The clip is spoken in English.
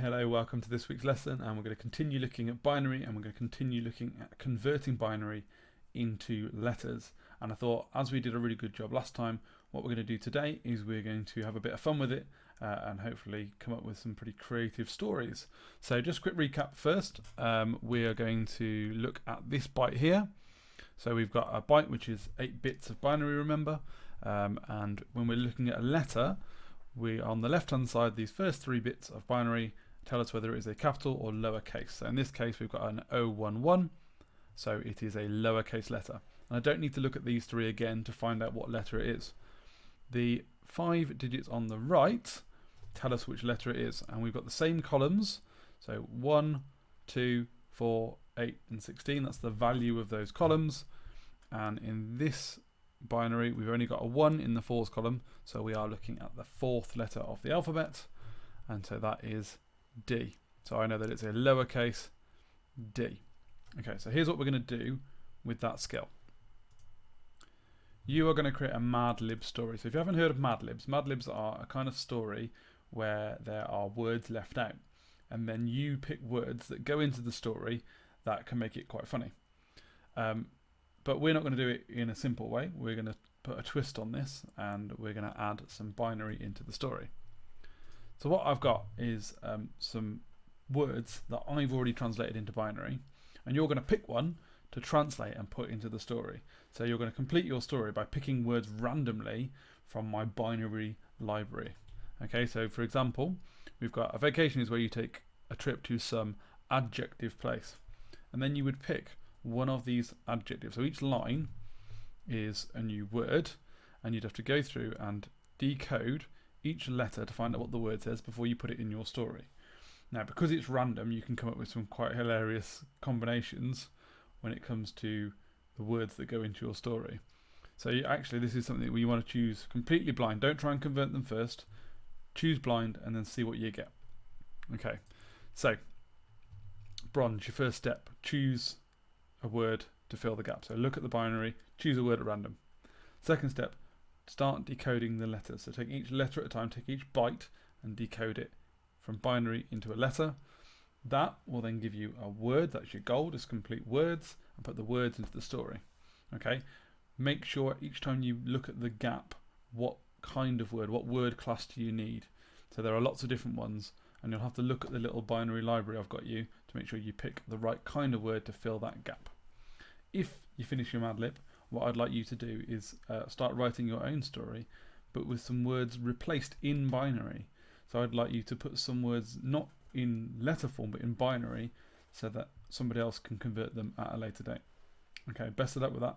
Hello, welcome to this week's lesson, and we're going to continue looking at binary, and we're going to continue looking at converting binary into letters. And I thought, as we did a really good job last time, what we're going to do today is we're going to have a bit of fun with it and hopefully come up with some pretty creative stories. So just a quick recap first. We are going to look at this byte here. So we've got a byte which is 8 bits of binary, remember, and when we're looking at a letter, we on the left hand side, these first 3 bits of binary tell us whether it is a capital or lowercase. So in this case we've got an 011, so it is a lowercase letter. And I don't need to look at these 3 again to find out what letter it is. The 5 digits on the right tell us which letter it is, and we've got the same columns, so 1, 2, 4, 8 and 16, that's the value of those columns. And in this binary we've only got a 1 in the 4's column, so we are looking at the 4th letter of the alphabet, and so that is D. So I know that it's a lowercase d. Okay, so here's what we're going to do with that skill. You are going to create a Madlib story. So if you haven't heard of Madlibs, Madlibs are a kind of story where there are words left out, and then you pick words that go into the story that can make it quite funny. But we're not going to do it in a simple way. We're going to put a twist on this, and we're going to add some binary into the story. So what I've got is some words that I've already translated into binary, and you're going to pick one to translate and put into the story. So you're going to complete your story by picking words randomly from my binary library. Okay, so for example, we've got a vacation is where you take a trip to some adjective place, and then you would pick one of these adjectives. So each line is a new word, and you'd have to go through and decode each letter to find out what the word says before you put it in your story. Now, because it's random, you can come up with some quite hilarious combinations when it comes to the words that go into your story. So actually, this is something where you want to choose completely blind. Don't try and convert them first. Choose blind and then see what you get. Okay, so bronze, your first step. Choose a word to fill the gap. So look at the binary, choose a word at random. Second step, start decoding the letters. So take each letter at a time, take each byte and decode it from binary into a letter. That will then give you a word. That's your goal, is complete words and put the words into the story. Okay, make sure each time you look at the gap, what kind of word, what word class do you need? So there are lots of different ones, and you'll have to look at the little binary library I've got you to make sure you pick the right kind of word to fill that gap. If you finish your Madlib, what I'd like you to do is start writing your own story, but with some words replaced in binary. So I'd like you to put some words not in letter form but in binary, so that somebody else can convert them at a later date. Okay, best of luck with that.